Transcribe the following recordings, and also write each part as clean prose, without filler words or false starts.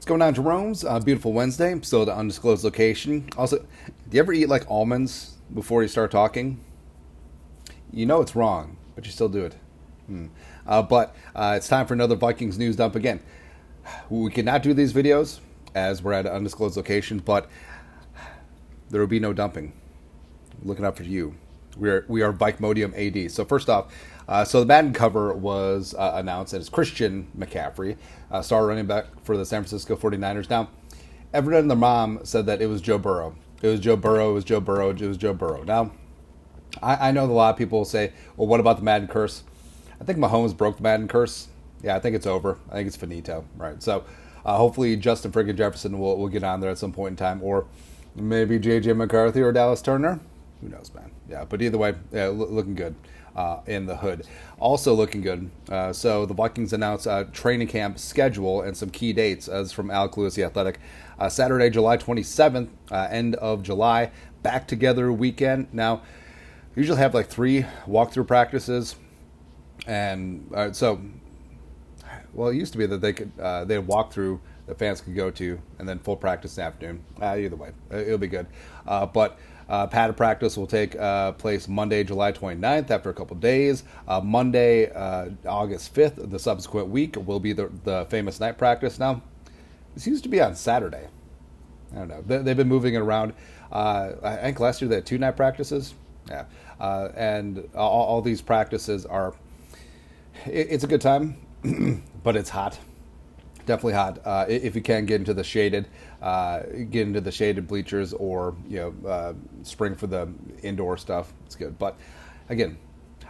Going on, Jerome's beautiful Wednesday. I'm still at an undisclosed location. Also, do you ever eat like almonds before you start talking? You know it's wrong, but you still do it. But it's time for another Vikings news dump again. We cannot do these videos as we're at an undisclosed location, but there will be no dumping. Looking out for you. We are Vikemodium AD. So first off, so the Madden cover was announced, and it's Christian McCaffrey, star running back for the San Francisco 49ers. Now, everyone and their mom said that it was Joe Burrow. It was Joe Burrow, it was Joe Burrow, it was Joe Burrow. Now, I know that a lot of people say, well, what about the Madden curse? I think Mahomes broke the Madden curse. Yeah, I think it's over. I think it's finito, right? So hopefully Justin friggin' Jefferson will get on there at some point in time, or maybe J.J. McCarthy or Dallas Turner. Who knows, man? Yeah, but either way, yeah, looking good in the hood. Also looking good. So the Vikings announced a training camp schedule and some key dates, as from Alec Lewis, The Athletic. Saturday, July 27th, end of July, back together weekend. Now, usually have like 3 walkthrough practices, and well, it used to be that they'd walk through the fans could go to, and then full practice in the afternoon. Either way, it'll be good. But padded practice will take place Monday, July 29th, after a couple days. Monday, August 5th, the subsequent week, will be the famous night practice. Now, this used to be on Saturday. I don't know. They've been moving it around. I think last year they had 2 night practices. Yeah. And all these practices are... It's a good time, but it's hot. Definitely hot. If you can get into the shaded bleachers, or spring for the indoor stuff, it's good. But again,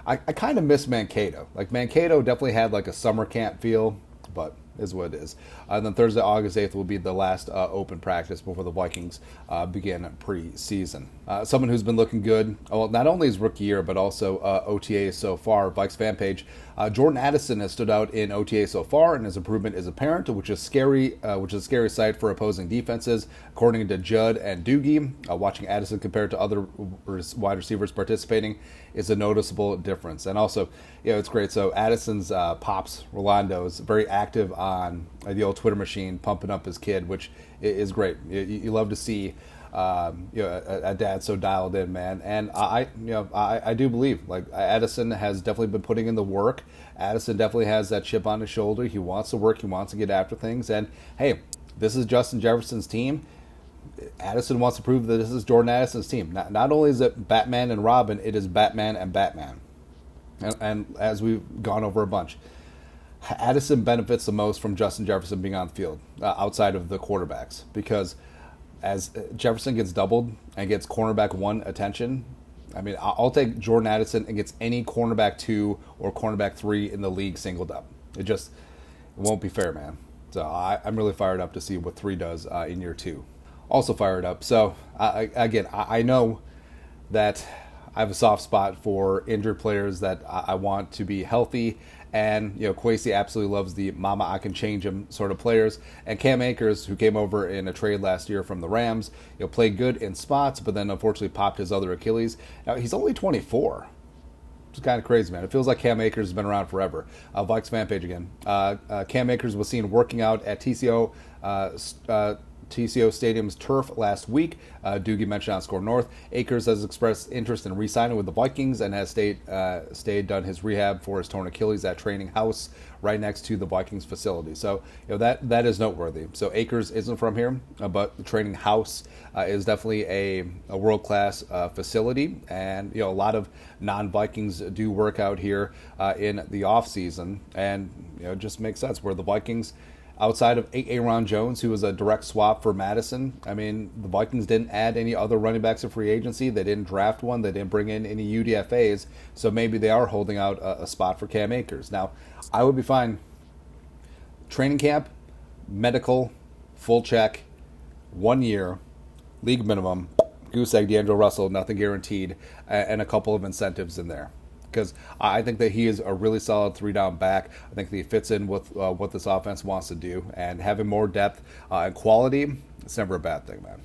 I kind of miss Mankato. Like Mankato definitely had like a summer camp feel, but is what it is. And then Thursday, August 8th will be the last open practice before the Vikings begin preseason. Someone who's been looking good, well, not only his rookie year, but also OTA so far. Vikes fan page, Jordan Addison has stood out in OTA so far, and his improvement is apparent, which is scary. Which is a scary sight for opposing defenses, according to Judd and Doogie. Watching Addison compared to other wide receivers participating is a noticeable difference. And also, it's great. So Addison's pops, Rolando, is very active on the old Twitter machine, pumping up his kid, which is great. You love to see a dad so dialed in, man. And I do believe, like, Addison has definitely been putting in the work. Addison definitely has that chip on his shoulder. He wants to work. He wants to get after things. And hey, this is Justin Jefferson's team. Addison wants to prove that this is Jordan Addison's team. Not only is it Batman and Robin, it is Batman and Batman. And as we've gone over a bunch, Addison benefits the most from Justin Jefferson being on the field, outside of the quarterbacks, because as Jefferson gets doubled and gets cornerback 1 attention, I mean, I'll take Jordan Addison and gets any cornerback 2 or cornerback 3 in the league singled up. It won't be fair, man. So I'm really fired up to see what 3 does in year 2. Also fired up. So I know that I have a soft spot for injured players that I want to be healthy. And, Kwesi absolutely loves the mama, I can change him sort of players. And Cam Akers, who came over in a trade last year from the Rams, played good in spots, but then unfortunately popped his other Achilles. Now, he's only 24. It's kind of crazy, man. It feels like Cam Akers has been around forever. Vikes fan page again. Cam Akers was seen working out at TCO Stadium's turf last week. Doogie mentioned on Score North. Akers has expressed interest in re-signing with the Vikings and has done his rehab for his torn Achilles at Training House right next to the Vikings facility. So that is noteworthy. So Akers isn't from here, but the Training House is definitely a world-class facility, and a lot of non-Vikings do work out here in the off-season, and it just makes sense where the Vikings, outside of Aaron Jones, who was a direct swap for Madison, I mean, the Vikings didn't add any other running backs in free agency. They didn't draft one. They didn't bring in any UDFAs. So maybe they are holding out a spot for Cam Akers. Now, I would be fine. Training camp, medical, full check, 1 year, league minimum, goose egg, D'Angelo Russell, nothing guaranteed, and a couple of incentives in there. Because I think that he is a really solid 3-down back. I think that he fits in with what this offense wants to do. And having more depth and quality, it's never a bad thing, man.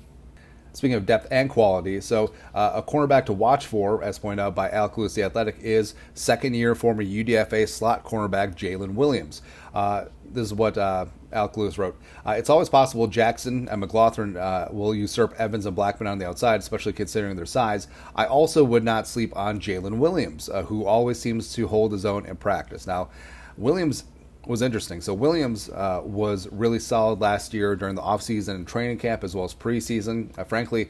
Speaking of depth and quality, so a cornerback to watch for, as pointed out by Alec Lewis, The Athletic, is second-year former UDFA slot cornerback Jalen Williams. This is what Alec Lewis wrote. It's always possible Jackson and McLaughlin will usurp Evans and Blackman on the outside, especially considering their size. I also would not sleep on Jalen Williams, who always seems to hold his own in practice. Now, Williams was interesting. So Williams was really solid last year during the offseason and training camp as well as preseason. Frankly,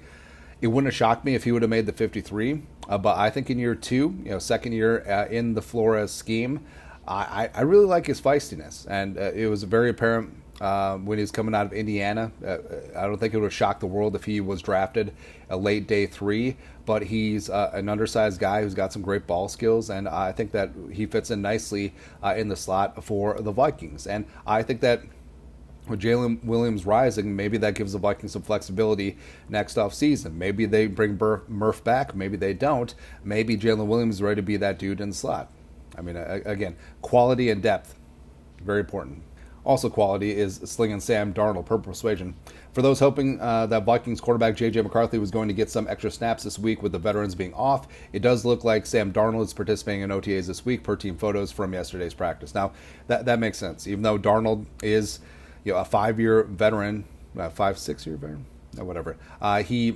it wouldn't have shocked me if he would have made the 53. But I think in year two, second year in the Flores scheme, I really like his feistiness. And it was very apparent when he was coming out of Indiana. I don't think it would have shocked the world if he was drafted a late day 3, but he's an undersized guy who's got some great ball skills, and I think that he fits in nicely in the slot for the Vikings. And I think that with Jalen Williams rising, maybe that gives the Vikings some flexibility next offseason. Maybe they bring Murph back, maybe they don't. Maybe Jalen Williams is ready to be that dude in the slot. I mean, again, quality and depth, very important. Also quality is slinging Sam Darnold, per persuasion. For those hoping that Vikings quarterback J.J. McCarthy was going to get some extra snaps this week with the veterans being off, it does look like Sam Darnold is participating in OTAs this week per team photos from yesterday's practice. Now, that makes sense. Even though Darnold is a 5-year veteran, 6-year veteran, whatever. He's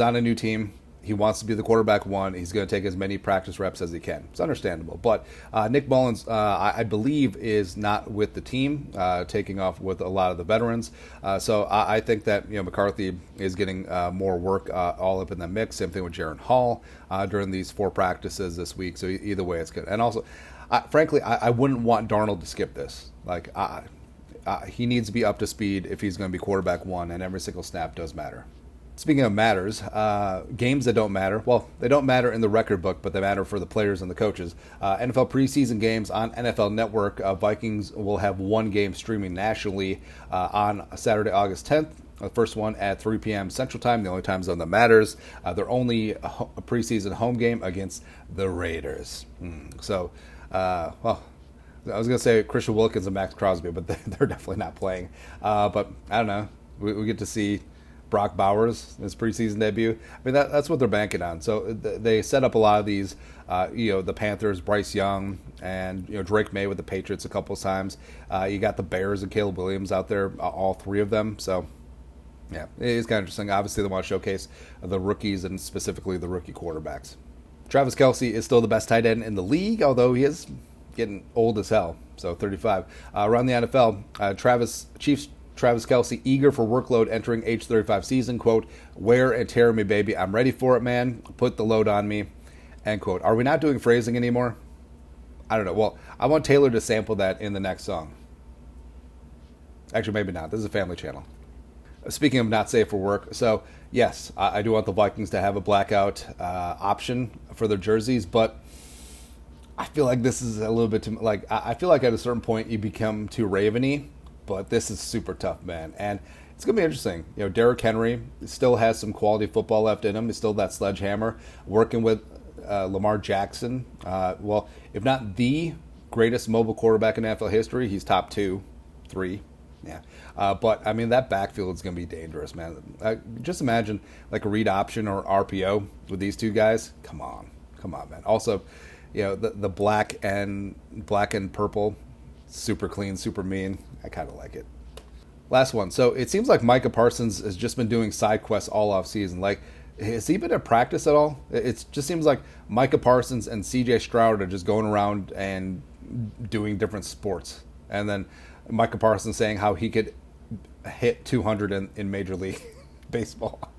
on a new team. He wants to be the quarterback one. He's going to take as many practice reps as he can. It's understandable. But Nick Mullins, I believe, is not with the team, taking off with a lot of the veterans. So I think that McCarthy is getting more work all up in the mix. Same thing with Jaron Hall during these 4 practices this week. So either way, it's good. And also, frankly, I wouldn't want Darnold to skip this. He needs to be up to speed if he's going to be quarterback one, and every single snap does matter. Speaking of matters, games that don't matter. Well, they don't matter in the record book, but they matter for the players and the coaches. NFL preseason games on NFL Network. Vikings will have one game streaming nationally on Saturday, August 10th. The first one at 3 p.m. Central Time, the only time zone that matters. They're only a preseason home game against the Raiders. I was going to say Christian Wilkins and Max Crosby, but they're definitely not playing. But I don't know. We get to see Brock Bowers, his preseason debut. I mean, that's what they're banking on. So they set up a lot of these, the Panthers, Bryce Young, and Drake May with the Patriots a couple of times. You got the Bears and Caleb Williams out there, all 3 of them. So, yeah, it is kind of interesting. Obviously, they want to showcase the rookies and specifically the rookie quarterbacks. Travis Kelce is still the best tight end in the league, although he is getting old as hell, so 35. Around the NFL, Chiefs Travis Kelce, eager for workload entering age 35 season, quote, "Wear and tear me, baby. I'm ready for it, man. Put the load on me," end quote. Are we not doing phrasing anymore? I don't know. Well, I want Taylor to sample that in the next song. Actually, maybe not. This is a family channel. Speaking of not safe for work, so yes, I do want the Vikings to have a blackout option for their jerseys, but I feel like this is a little bit too, I feel like at a certain point you become too Raven-y. But this is super tough, man. And it's going to be interesting. Derrick Henry still has some quality football left in him. He's still that sledgehammer. Working with Lamar Jackson. If not the greatest mobile quarterback in NFL history, he's top 2, 3. Yeah. But, I mean, that backfield is going to be dangerous, man. Just imagine like a read option or RPO with these 2 guys. Come on, man. Also, the black and purple, super clean, super mean. I kind of like it. Last one. So it seems like Micah Parsons has just been doing side quests all off season. Like, has he been at practice at all? It just seems like Micah Parsons and CJ Stroud are just going around and doing different sports. And then Micah Parsons saying how he could hit 200 in Major League Baseball.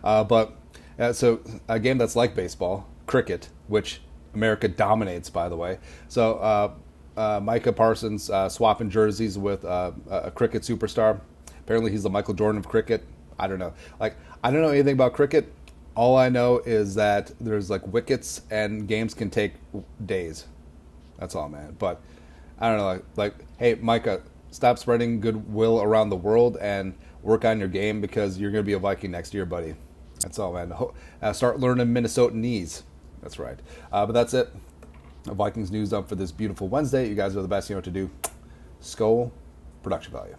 So a game that's like baseball, cricket, which America dominates, by the way. So Micah Parsons swapping jerseys with a cricket superstar. Apparently he's the Michael Jordan of cricket. I don't know. I don't know anything about cricket. All I know is that there's wickets and games can take days. That's all, man. But I don't know. Hey, Micah, stop spreading goodwill around the world and work on your game because you're going to be a Viking next year, buddy. That's all, man. Start learning Minnesotanese. That's right. But that's it. Vikings news up for this beautiful Wednesday. You guys are the best. You know what to do. Skol, production value.